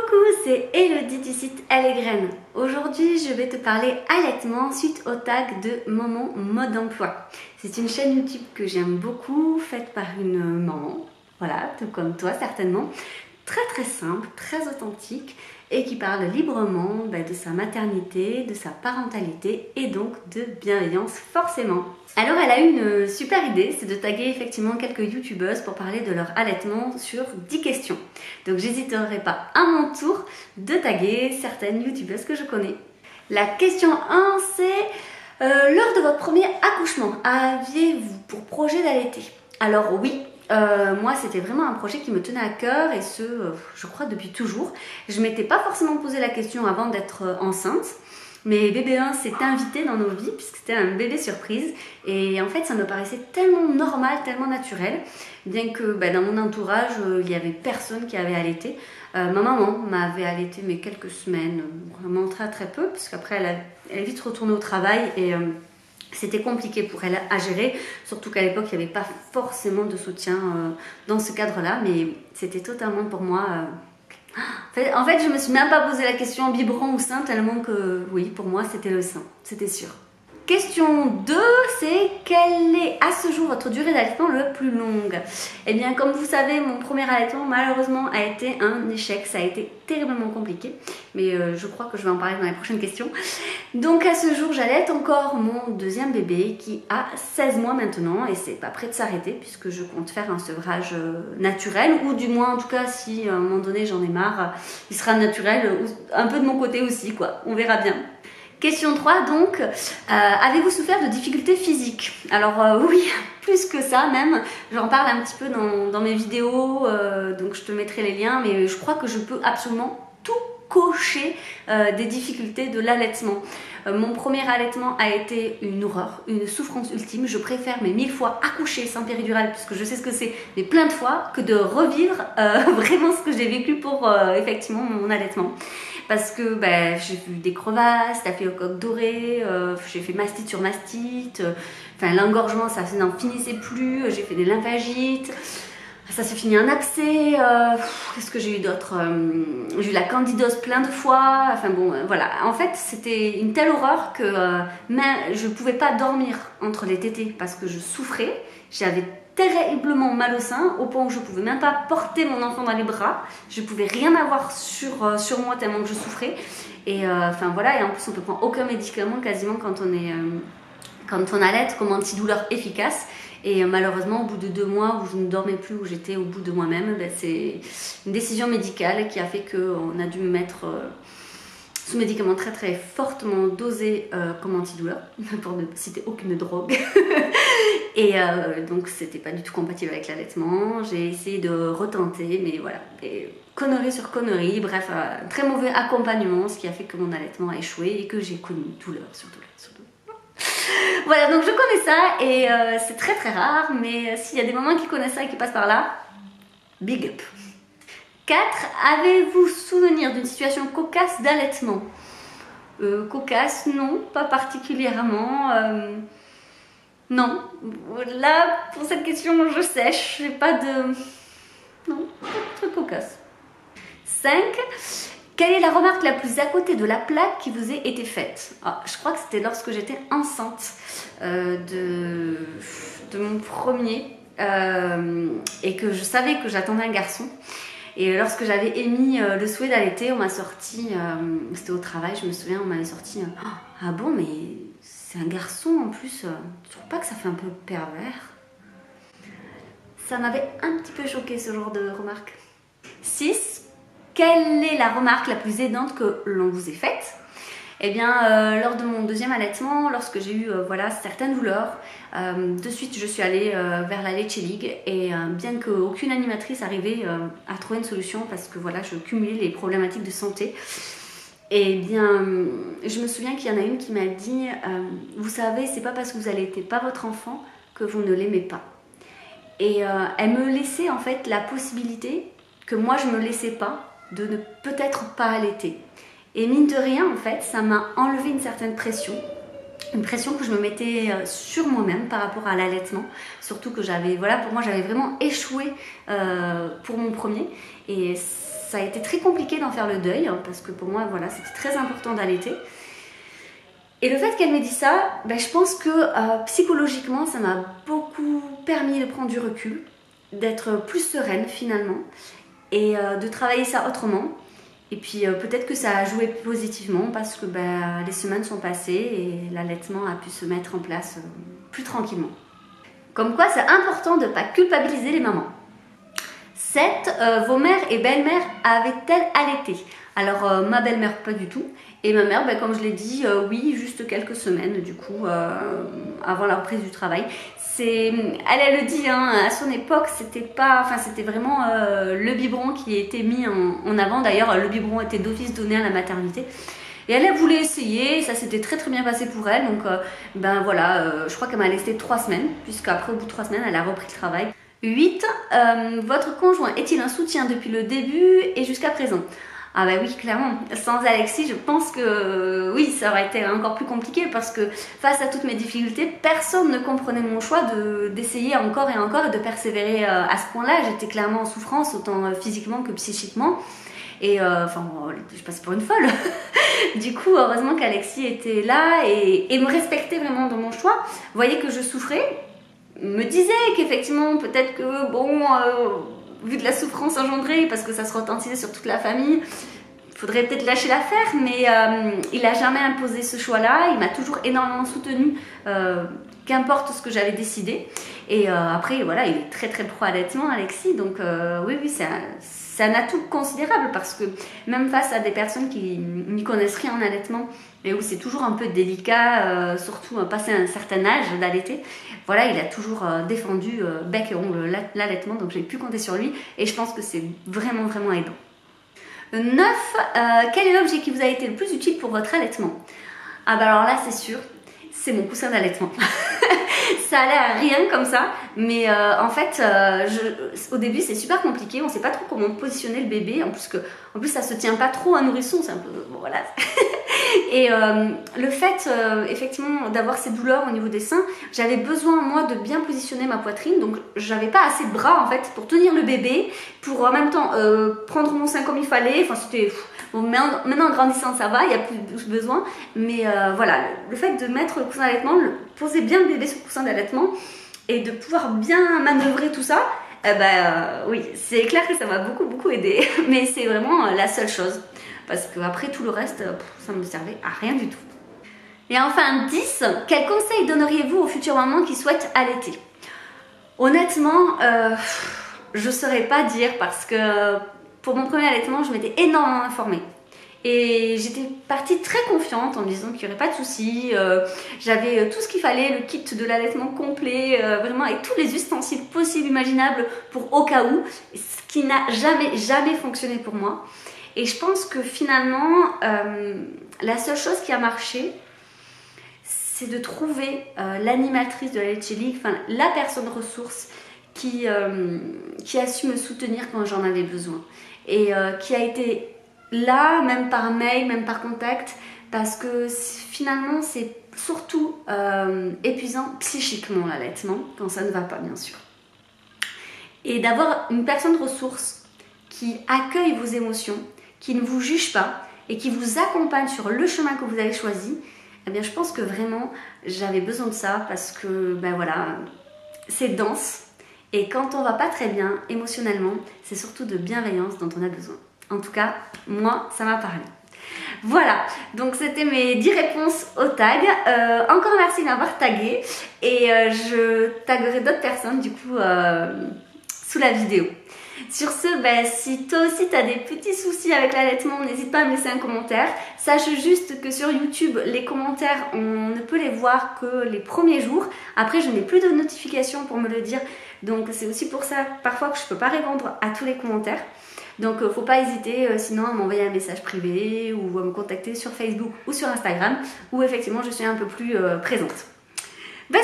Coucou, c'est Elodie du site Elle et Graines. Aujourd'hui, je vais te parler allaitement suite au tag de Maman Mode Emploi. C'est une chaîne YouTube que j'aime beaucoup, faite par une maman, voilà, tout comme toi certainement. Très simple, très authentique et qui parle librement de sa maternité, de sa parentalité et donc de bienveillance forcément. Alors elle a eu une super idée, c'est de taguer effectivement quelques youtubeuses pour parler de leur allaitement sur 10 questions. Donc j'hésiterai pas à mon tour de taguer certaines youtubeuses que je connais. La question 1 c'est lors de votre premier accouchement, aviez-vous pour projet d'allaiter? Alors oui. Moi c'était vraiment un projet qui me tenait à cœur et je crois depuis toujours. Je m'étais pas forcément posé la question avant d'être enceinte, mais bébé 1 s'est invité dans nos vies puisque c'était un bébé surprise et en fait ça me paraissait tellement normal, tellement naturel, bien que dans mon entourage il y avait personne qui avait allaité. Ma maman m'avait allaité mais quelques semaines, vraiment très peu, parce qu'après elle est vite retournée au travail et c'était compliqué pour elle à gérer, surtout qu'à l'époque, il n'y avait pas forcément de soutien dans ce cadre-là, mais c'était totalement pour moi... En fait, je ne me suis même pas posé la question biberon ou sein, tellement que, oui, pour moi, c'était le sein, c'était sûr. Question 2, c'est quelle est à ce jour votre durée d'allaitement le plus longue? Eh bien, comme vous savez, mon premier allaitement, malheureusement, a été un échec. Ça a été terriblement compliqué, mais je crois que je vais en parler dans les prochaines questions. Donc, à ce jour, j'allaite encore mon deuxième bébé qui a 16 mois maintenant et c'est pas prêt de s'arrêter puisque je compte faire un sevrage naturel ou du moins, en tout cas, si à un moment donné j'en ai marre, il sera naturel, un peu de mon côté aussi, quoi. On verra bien. Question 3 donc, avez-vous souffert de difficultés physiques? Alors oui, plus que ça même, j'en parle un petit peu dans mes vidéos, donc je te mettrai les liens, mais je crois que je peux absolument tout cocher des difficultés de l'allaitement. Mon premier allaitement a été une horreur, une souffrance ultime. Je préfère mais 1000 fois accoucher sans péridurale puisque je sais ce que c'est, mais plein de fois, que de revivre vraiment ce que j'ai vécu pour effectivement mon allaitement. Parce que j'ai vu des crevasses, staphylocoque doré, j'ai fait mastite sur mastite, l'engorgement ça n'en finissait plus, j'ai fait des lymphagites. Ça s'est fini en abcès, qu'est-ce que j'ai eu d'autre? J'ai eu la candidose plein de fois, voilà. En fait, c'était une telle horreur que je ne pouvais pas dormir entre les tétées parce que je souffrais. J'avais terriblement mal au sein, au point où je ne pouvais même pas porter mon enfant dans les bras. Je ne pouvais rien avoir sur moi tellement que je souffrais. Et voilà, et en plus on ne peut prendre aucun médicament quasiment quand on allaite comme antidouleur efficace. Et malheureusement, au bout de 2 mois où je ne dormais plus, où j'étais au bout de moi-même, c'est une décision médicale qui a fait qu'on a dû me mettre sous médicaments très fortement dosés comme antidouleur, pour ne citer aucune drogue. Et donc, c'était pas du tout compatible avec l'allaitement. J'ai essayé de retenter, mais voilà. Et connerie sur connerie, bref, très mauvais accompagnement, ce qui a fait que mon allaitement a échoué et que j'ai connu douleur sur douleur. Voilà, donc je connais ça et c'est très rare, mais s'il y a des mamans qui connaissent ça et qui passent par là, big up. 4. Avez-vous souvenir d'une situation cocasse d'allaitement? Cocasse, non, pas particulièrement. Non, là, pour cette question, je sèche, j'ai pas de... Non, pas de truc cocasse. 5. Quelle est la remarque la plus à côté de la plaque qui vous ait été faite? Je crois que c'était lorsque j'étais enceinte de mon premier et que je savais que j'attendais un garçon. Et lorsque j'avais émis le souhait d'allaiter, on m'a sorti, c'était au travail, je me souviens, on m'avait sorti « Ah bon, mais c'est un garçon en plus, tu trouves pas que ça fait un peu pervers ?» Ça m'avait un petit peu choqué ce genre de remarque. 6. Quelle est la remarque la plus aidante que l'on vous ait faite? Eh bien, lors de mon deuxième allaitement, lorsque j'ai eu certaines douleurs, de suite je suis allée vers la Leche League et bien qu'aucune animatrice arrivait à trouver une solution parce que je cumulais les problématiques de santé, eh bien, je me souviens qu'il y en a une qui m'a dit vous savez, c'est pas parce que vous allaitez pas votre enfant que vous ne l'aimez pas. Et elle me laissait en fait la possibilité que moi je me laissais pas de ne peut-être pas allaiter. Et mine de rien, en fait, ça m'a enlevé une certaine pression. Une pression que je me mettais sur moi-même par rapport à l'allaitement. Surtout que pour moi, j'avais vraiment échoué pour mon premier. Et ça a été très compliqué d'en faire le deuil, hein, parce que pour moi, voilà, c'était très important d'allaiter. Et le fait qu'elle m'ait dit ça, je pense que psychologiquement, ça m'a beaucoup permis de prendre du recul, d'être plus sereine finalement, et de travailler ça autrement. Et puis peut-être que ça a joué positivement parce que les semaines sont passées et l'allaitement a pu se mettre en place plus tranquillement. Comme quoi, c'est important de ne pas culpabiliser les mamans. 7. Vos mères et belles-mères avaient-elles allaité? Alors ma belle-mère pas du tout, et ma mère, comme je l'ai dit, oui, juste quelques semaines du coup, avant la reprise du travail. Elle le dit, hein, à son époque, c'était vraiment le biberon qui était mis en avant. D'ailleurs, le biberon était d'office donné à la maternité. Et elle voulu essayer, ça s'était très très bien passé pour elle. Donc voilà, je crois qu'elle m'a laissé 3 semaines, puisqu'après au bout de 3 semaines, elle a repris le travail. 8. Votre conjoint est-il un soutien depuis le début et jusqu'à présent? Ah oui, clairement. Sans Alexis, je pense que oui, ça aurait été encore plus compliqué parce que face à toutes mes difficultés, personne ne comprenait mon choix d'essayer encore et encore et de persévérer à ce point-là. J'étais clairement en souffrance, autant physiquement que psychiquement. Et je passais pour une folle. Du coup, heureusement qu'Alexis était là et me respectait vraiment dans mon choix. Voyait que je souffrais, me disait qu'effectivement, peut-être que vu de la souffrance engendrée, parce que ça se retentissait sur toute la famille, il faudrait peut-être lâcher l'affaire, mais il n'a jamais imposé ce choix-là, il m'a toujours énormément soutenue, qu'importe ce que j'avais décidé. Et après, voilà, il est très très pro-allaitement, Alexis, donc oui, c'est un atout considérable, parce que même face à des personnes qui n'y connaissent rien en allaitement, et où c'est toujours un peu délicat, surtout passé un certain âge d'allaiter, voilà, il a toujours défendu bec et ongle l'allaitement, donc j'ai pu compter sur lui et je pense que c'est vraiment vraiment aidant. 9. Quel est l'objet qui vous a été le plus utile pour votre allaitement? Alors là, c'est sûr, c'est mon coussin d'allaitement. Ça a l'air rien comme ça, mais en fait, au début c'est super compliqué, on ne sait pas trop comment positionner le bébé, en plus ça se tient pas trop à nourrisson, c'est un peu, voilà. Et le fait effectivement d'avoir ces douleurs au niveau des seins, j'avais besoin moi de bien positionner ma poitrine, donc j'avais pas assez de bras en fait pour tenir le bébé, pour en même temps prendre mon sein comme il fallait, enfin c'était... Bon, maintenant en grandissant ça va, il n'y a plus besoin, mais voilà, le fait de mettre le coussin d'allaitement, poser bien le bébé sur le coussin d'allaitement et de pouvoir bien manœuvrer tout ça, oui, c'est clair que ça m'a beaucoup beaucoup aidé, mais c'est vraiment la seule chose, parce qu'après tout le reste, ça ne me servait à rien du tout. Et enfin 10, quel conseil donneriez-vous aux futures mamans qui souhaitent allaiter? Honnêtement, je ne saurais pas dire, parce que pour mon premier allaitement, je m'étais énormément informée. Et j'étais partie très confiante en me disant qu'il n'y aurait pas de soucis. J'avais tout ce qu'il fallait, le kit de l'allaitement complet, vraiment avec tous les ustensiles possibles, imaginables pour au cas où, ce qui n'a jamais fonctionné pour moi. Et je pense que finalement, la seule chose qui a marché, c'est de trouver l'animatrice de la Leche League, enfin la personne ressource qui a su me soutenir quand j'en avais besoin. Et qui a été là, même par mail, même par contact, parce que finalement c'est surtout épuisant psychiquement l'allaitement, quand ça ne va pas bien sûr. Et d'avoir une personne ressource qui accueille vos émotions, qui ne vous juge pas et qui vous accompagne sur le chemin que vous avez choisi, eh bien je pense que vraiment j'avais besoin de ça, parce que voilà, c'est dense. Et quand on va pas très bien émotionnellement, c'est surtout de bienveillance dont on a besoin. En tout cas, moi, ça m'a parlé. Voilà, donc c'était mes 10 réponses au tag. Encore merci de m'avoir tagué. Et je taguerai d'autres personnes du coup sous la vidéo. Sur ce, si toi aussi tu as des petits soucis avec l'allaitement, n'hésite pas à me laisser un commentaire. Sache juste que sur YouTube, les commentaires, on ne peut les voir que les premiers jours. Après, je n'ai plus de notifications pour me le dire. Donc c'est aussi pour ça parfois que je ne peux pas répondre à tous les commentaires. Donc faut pas hésiter sinon à m'envoyer un message privé ou à me contacter sur Facebook ou sur Instagram, où effectivement je suis un peu plus présente.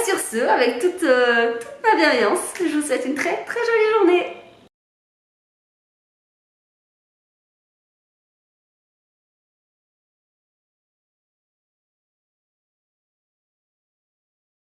Sur ce, avec toute ma bienveillance, je vous souhaite une très très jolie journée.